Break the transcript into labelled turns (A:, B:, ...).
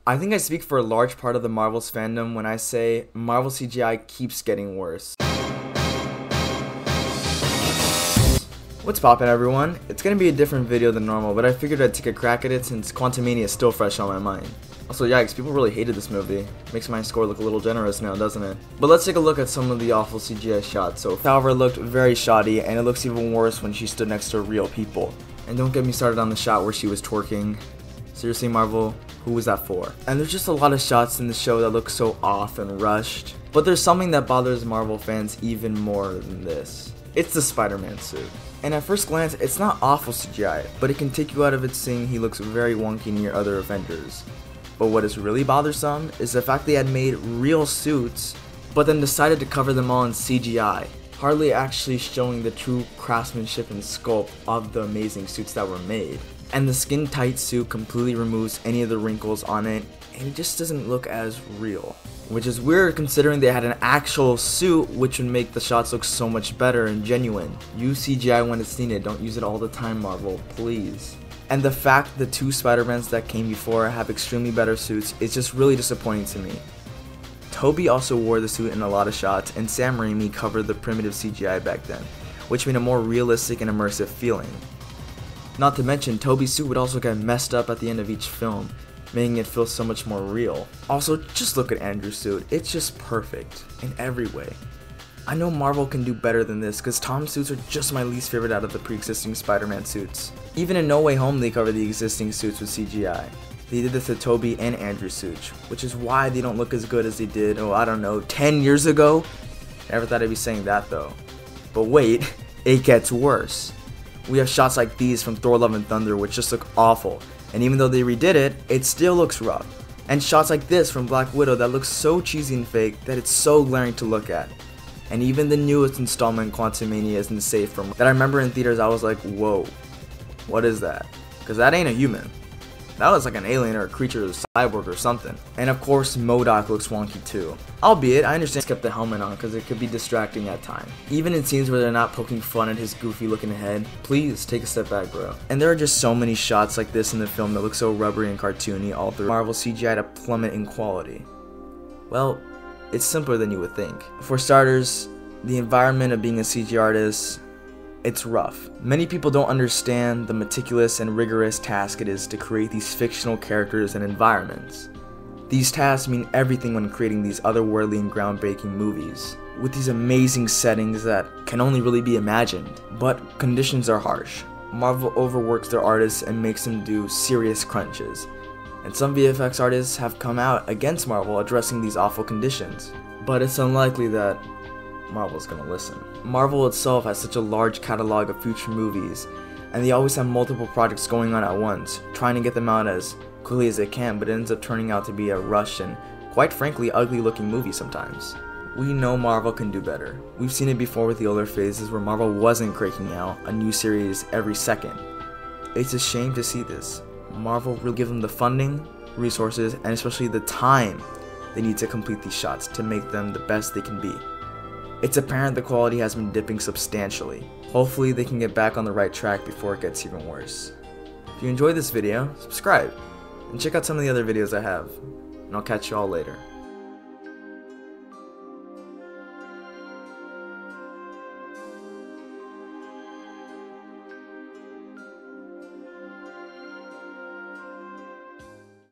A: I think I speak for a large part of the Marvel's fandom when I say Marvel CGI keeps getting worse. What's poppin' everyone? It's gonna be a different video than normal, but I figured I'd take a crack at it since Quantumania is still fresh on my mind. Also, yikes, people really hated this movie. Makes my score look a little generous now, doesn't it? But let's take a look at some of the awful CGI shots. So, Falver looked very shoddy, and it looks even worse when she stood next to real people. And don't get me started on the shot where she was twerking. Seriously, Marvel, who was that for? And there's just a lot of shots in the show that look so off and rushed. But there's something that bothers Marvel fans even more than this. It's the Spider-Man suit. And at first glance, it's not awful CGI, but it can take you out of it seeing he looks very wonky near other Avengers. But what is really bothersome is the fact they had made real suits, but then decided to cover them all in CGI, hardly actually showing the true craftsmanship and sculpt of the amazing suits that were made. And the skin-tight suit completely removes any of the wrinkles on it, and it just doesn't look as real. Which is weird considering they had an actual suit, which would make the shots look so much better and genuine. Use CGI when it's needed, don't use it all the time, Marvel, please. And the fact the two Spider-Mans that came before have extremely better suits is just really disappointing to me. Tobey also wore the suit in a lot of shots, and Sam Raimi covered the primitive CGI back then, which made a more realistic and immersive feeling. Not to mention, Tobey's suit would also get messed up at the end of each film, making it feel so much more real. Also, just look at Andrew's suit, it's just perfect, in every way. I know Marvel can do better than this, cause Tom's suits are just my least favorite out of the pre-existing Spider-Man suits. Even in No Way Home they cover the existing suits with CGI. They did this to Tobey and Andrew's suits, which is why they don't look as good as they did, oh I don't know, 10 years ago? Never thought I'd be saying that though. But wait, it gets worse. We have shots like these from Thor Love and Thunder which just look awful. And even though they redid it, it still looks rough. And shots like this from Black Widow that look so cheesy and fake that it's so glaring to look at. And even the newest installment, Quantumania, isn't safe from that. I remember in theaters I was like, whoa, what is that? Because that ain't a human. That looks like an alien or a creature or a cyborg or something. And of course, MODOK looks wonky too. Albeit, I understand he kept the helmet on because it could be distracting at times. Even in scenes where they're not poking fun at his goofy looking head, please take a step back, bro. And there are just so many shots like this in the film that look so rubbery and cartoony all through Marvel CGI to plummet in quality. Well, it's simpler than you would think. For starters, the environment of being a CG artist, it's rough. Many people don't understand the meticulous and rigorous task it is to create these fictional characters and environments. These tasks mean everything when creating these otherworldly and groundbreaking movies, with these amazing settings that can only really be imagined. But conditions are harsh. Marvel overworks their artists and makes them do serious crunches. And some VFX artists have come out against Marvel addressing these awful conditions. But it's unlikely that Marvel's gonna listen. Marvel itself has such a large catalog of future movies, and they always have multiple projects going on at once, trying to get them out as quickly as they can, but it ends up turning out to be a rushed and, quite frankly, ugly looking movie sometimes. We know Marvel can do better. We've seen it before with the older phases where Marvel wasn't cranking out a new series every second. It's a shame to see this. Marvel will give them the funding, resources, and especially the time they need to complete these shots to make them the best they can be. It's apparent the quality has been dipping substantially. Hopefully they can get back on the right track before it gets even worse. If you enjoyed this video, subscribe, and check out some of the other videos I have, and I'll catch you all later.